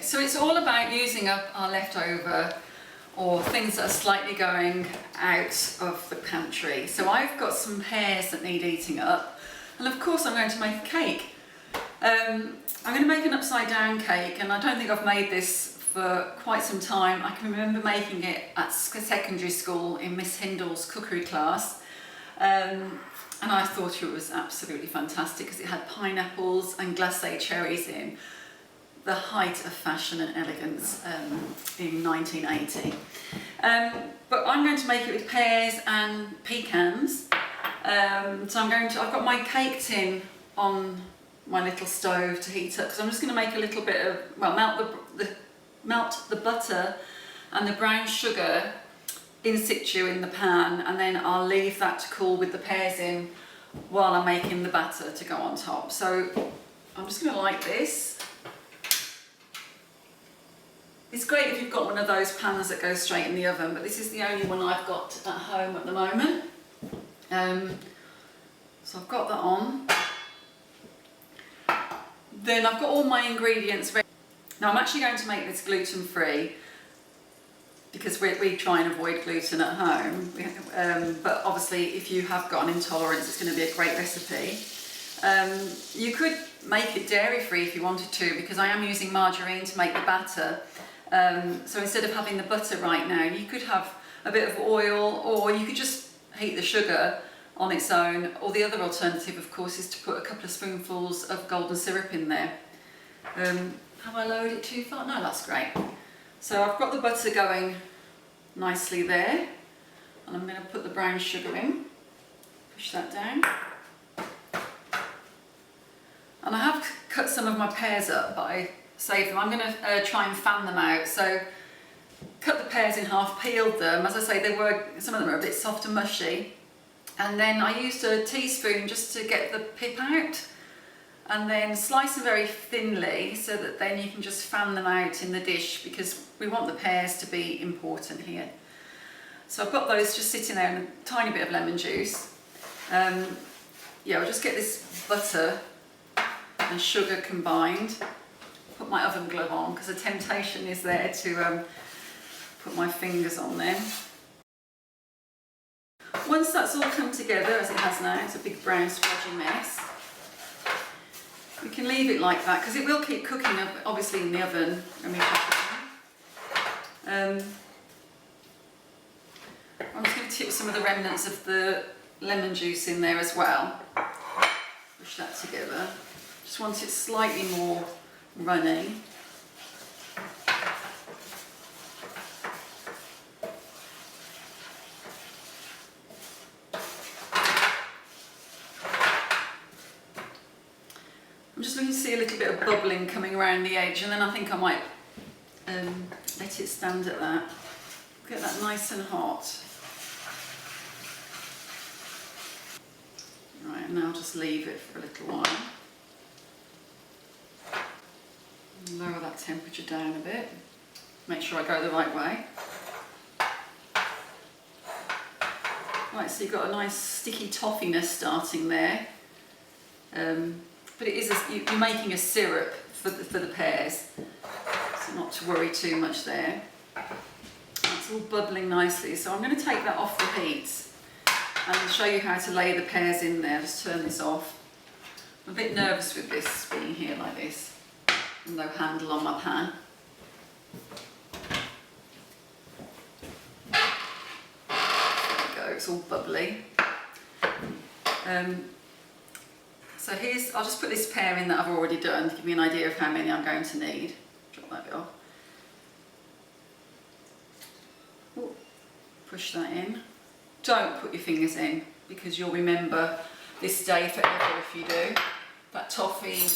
Okay, so it's all about using up our leftover or things that are slightly going out of the pantry. So I've got some pears that need eating up, and of course I'm going to make a cake. I'm going to make an upside down cake, and I don't think I've made this for quite some time. I can remember making it at secondary school in Miss Hindle's cookery class, and I thought it was absolutely fantastic because it had pineapples and glacé cherries in. The height of fashion and elegance in 1980. But I'm going to make it with pears and pecans. So I've got my cake tin on my little stove to heat up, because I'm just going to make a little bit of, well, melt the butter and the brown sugar in situ in the pan, and then I'll leave that to cool with the pears in while I'm making the batter to go on top. So I'm just going to light this. It's great if you've got one of those pans that goes straight in the oven, but this is the only one I've got at home at the moment. So I've got that on. Then I've got all my ingredients ready. Now I'm actually going to make this gluten-free because we try and avoid gluten at home. But obviously if you have got an intolerance, it's going to be a great recipe. You could make it dairy-free if you wanted to, because I am using margarine to make the batter. So instead of having the butter right now, you could have a bit of oil, or you could just heat the sugar on its own, or the other alternative of course is to put a couple of spoonfuls of golden syrup in there. Have I lowered it too far? No, that's great. So I've got the butter going nicely there, and I'm going to put the brown sugar in, push that down. And I have cut some of my pears up, but I saved them. I'm going to try and fan them out. So cut the pears in half, peeled them. As I say, some of them are a bit soft and mushy. And then I used a teaspoon just to get the pip out, and then slice them very thinly so that then you can just fan them out in the dish, because we want the pears to be important here. So I've got those just sitting there in a tiny bit of lemon juice. Yeah, I'll just get this butter and sugar combined. Put my oven glove on because the temptation is there to put my fingers on them. Once that's all come together, as it has now, it's a big brown splodgy mess, we can leave it like that because it will keep cooking obviously in the oven when we cook it. I'm just going to tip some of the remnants of the lemon juice in there as well. Push that together. Just want it slightly more runny. I'm just looking to see a little bit of bubbling coming around the edge, and then I think I might let it stand at that. Get that nice and hot. Right, and now I'll just leave it for a little while. Lower that temperature down a bit. Make sure I go the right way. Right, so you've got a nice sticky toffiness starting there. But it is you're making a syrup for the pears, so not to worry too much there. It's all bubbling nicely, so I'm going to take that off the heat and show you how to lay the pears in there. Just turn this off. I'm a bit nervous with this being here like this, and no handle on my pan. There we go, it's all bubbly. So I'll just put this pear in that I've already done to give me an idea of how many I'm going to need. Drop that bit off. Ooh, push that in. Don't put your fingers in, because you'll remember this day forever if you do. That toffee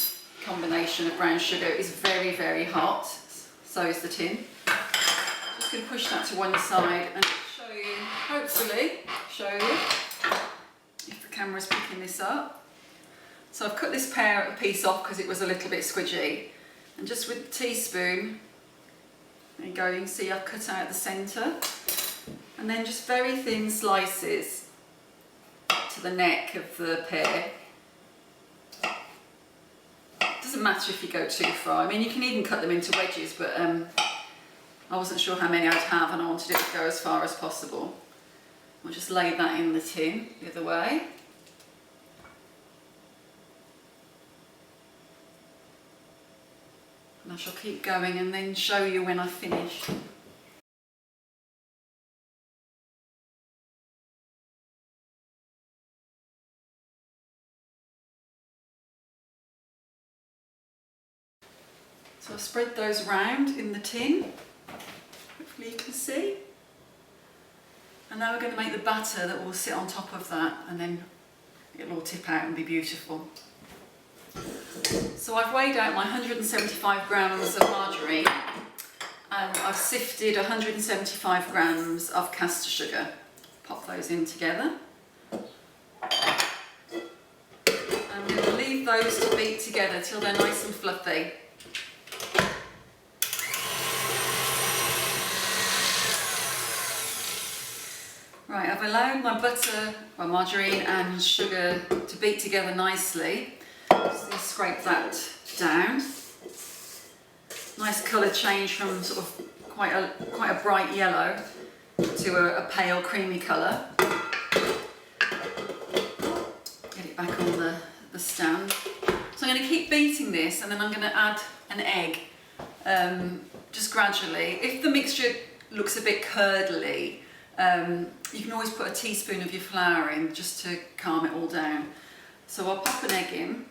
combination of brown sugar is very, very hot. So is the tin. Just going to push that to one side and show you, hopefully, if the camera's picking this up. So I've cut this pear piece off because it was a little bit squidgy, and just with a teaspoon, there you go, you can see I've cut out the centre, and then just very thin slices up to the neck of the pear. It doesn't matter if you go too far. I mean, you can even cut them into wedges, but I wasn't sure how many I'd have and I wanted it to go as far as possible. I'll just lay that in the tin the other way. And I shall keep going and then show you when I've finished. So I've spread those round in the tin, hopefully you can see. And now we're going to make the batter that will sit on top of that, and then it'll all tip out and be beautiful. So I've weighed out my 175 grams of margarine, and I've sifted 175 grams of caster sugar. Pop those in together. And we'll leave those to beat together till they're nice and fluffy. Right, I've allowed my butter, well, margarine and sugar to beat together nicely. Just going to scrape that down. Nice colour change from sort of quite a bright yellow to a pale creamy colour. Get it back on the stand. So I'm going to keep beating this, and then I'm going to add an egg just gradually. If the mixture looks a bit curdly, you can always put a teaspoon of your flour in just to calm it all down. So I'll pop an egg in.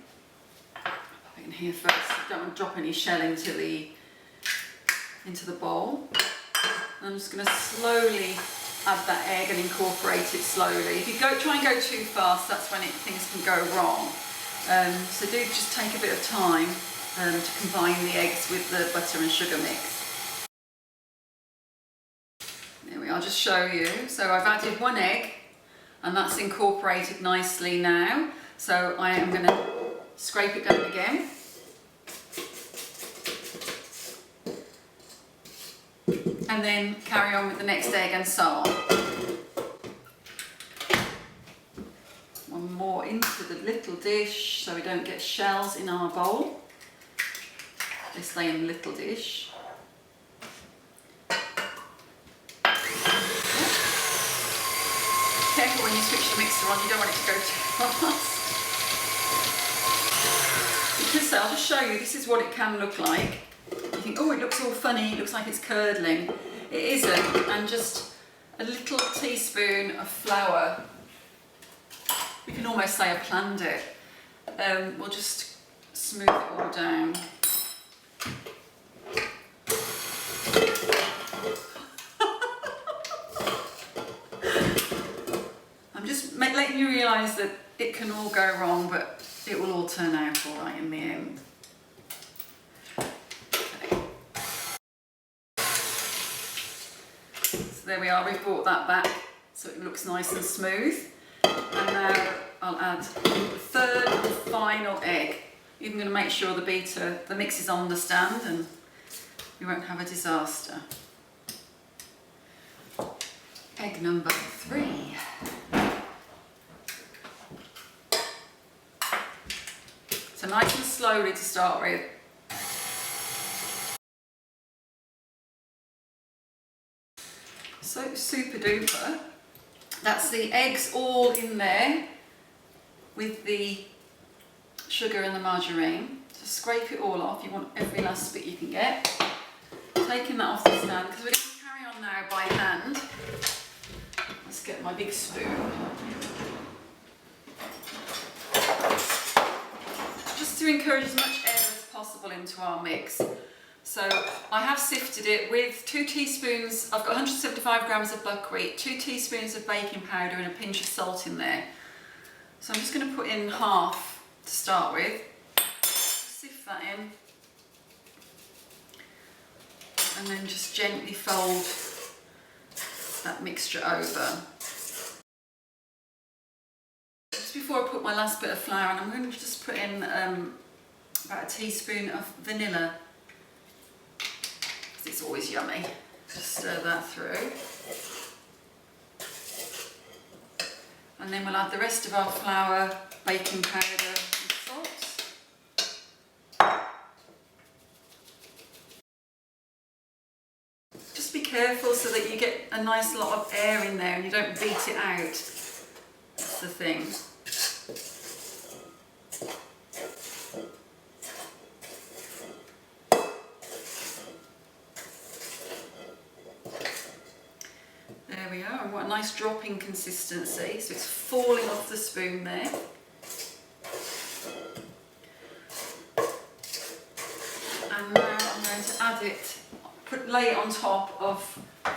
Pop it in here first. Don't want to drop any shell into the bowl. And I'm just going to slowly add that egg and incorporate it slowly. If you try and go too fast, that's when things can go wrong. So do just take a bit of time to combine the eggs with the butter and sugar mix. I'll just show you. So I've added one egg, and that's incorporated nicely now. So I am going to scrape it down again. And then carry on with the next egg and so on. One more into the little dish so we don't get shells in our bowl. They stay in the little dish. Careful when you switch the mixer on, you don't want it to go too fast. Because I'll just show you, this is what it can look like. You think, oh, it looks all funny, it looks like it's curdling. It isn't, and just a little teaspoon of flour, we can almost say I planned it, we'll just smooth it all down. Letting you realise that it can all go wrong, but it will all turn out all right in the end. Okay. So there we are, we've brought that back so it looks nice and smooth. And now I'll add the third and final egg. You're going to make sure the mix is on the stand and you won't have a disaster. Egg number 3. So nice and slowly to start with. So super duper. That's the eggs all in there with the sugar and the margarine. So scrape it all off. You want every last bit you can get. Taking that off the stand because we're going to carry on now by hand. Let's get my big spoon. To encourage as much air as possible into our mix. So I have sifted it with 2 teaspoons, I've got 175 grams of buckwheat, 2 teaspoons of baking powder and a pinch of salt in there. So I'm just going to put in half to start with, sift that in, and then just gently fold that mixture over. Before I put my last bit of flour in, I'm going to just put in about a teaspoon of vanilla, because it's always yummy. Just stir that through. And then we'll add the rest of our flour, baking powder and salt. careful so that you get a nice lot of air in there and you don't beat it out. That's the thing. There we are, and what a nice dropping consistency, so it's falling off the spoon there. And now I'm going to add it, lay it on top of the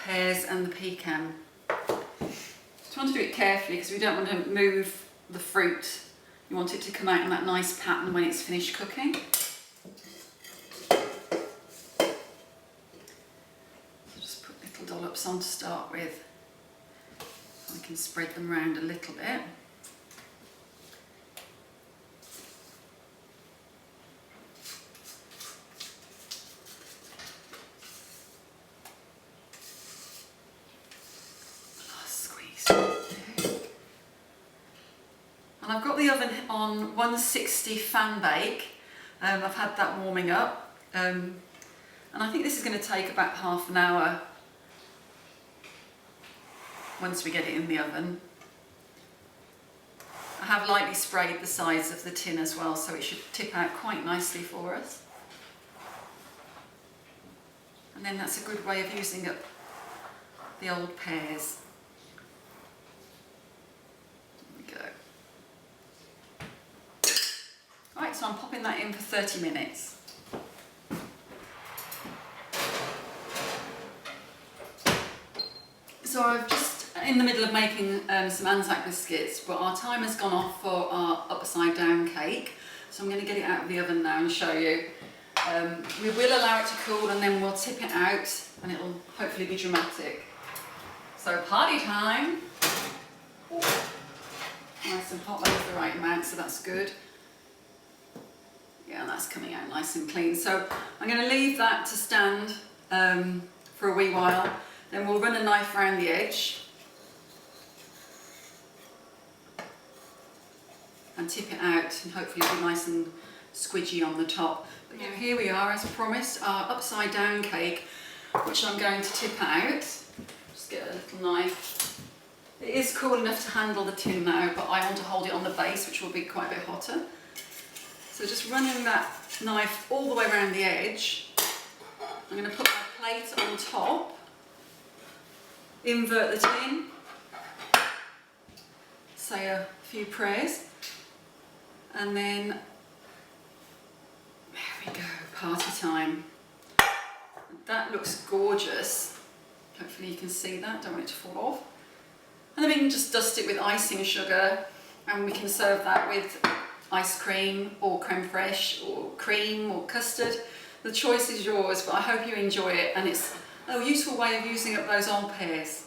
pears and the pecan. So I want to do it carefully because we don't want to move the fruit. You want it to come out in that nice pattern when it's finished cooking. Dollops on to start with. I can spread them around a little bit. Squeeze. And I've got the oven on 160 fan bake. I've had that warming up, and I think this is going to take about half an hour once we get it in the oven. I have lightly sprayed the sides of the tin as well, so it should tip out quite nicely for us. And then that's a good way of using up the old pears. There we go. Right, so I'm popping that in for 30 minutes. So I've just in the middle of making some Anzac biscuits, but our timer's gone off for our upside down cake. So I'm going to get it out of the oven now and show you. We will allow it to cool and then we'll tip it out and it'll hopefully be dramatic. So party time. Nice and hot, that's the right amount, so that's good. Yeah, that's coming out nice and clean. So I'm going to leave that to stand for a wee while. Then we'll run a knife around the edge and tip it out and hopefully it'll be nice and squidgy on the top. But yeah, here we are, as promised, our upside down cake, which I'm going to tip out. Just get a little knife. It is cool enough to handle the tin now, but I want to hold it on the base, which will be quite a bit hotter. So just running that knife all the way around the edge. I'm going to put my plate on top, invert the tin, say a few prayers, and then there we go, party time. That looks gorgeous. Hopefully you can see that, don't want it to fall off. And then we can just dust it with icing sugar, and we can serve that with ice cream or creme fraiche or cream or custard. The choice is yours, but I hope you enjoy it, and it's a useful way of using up those old pears.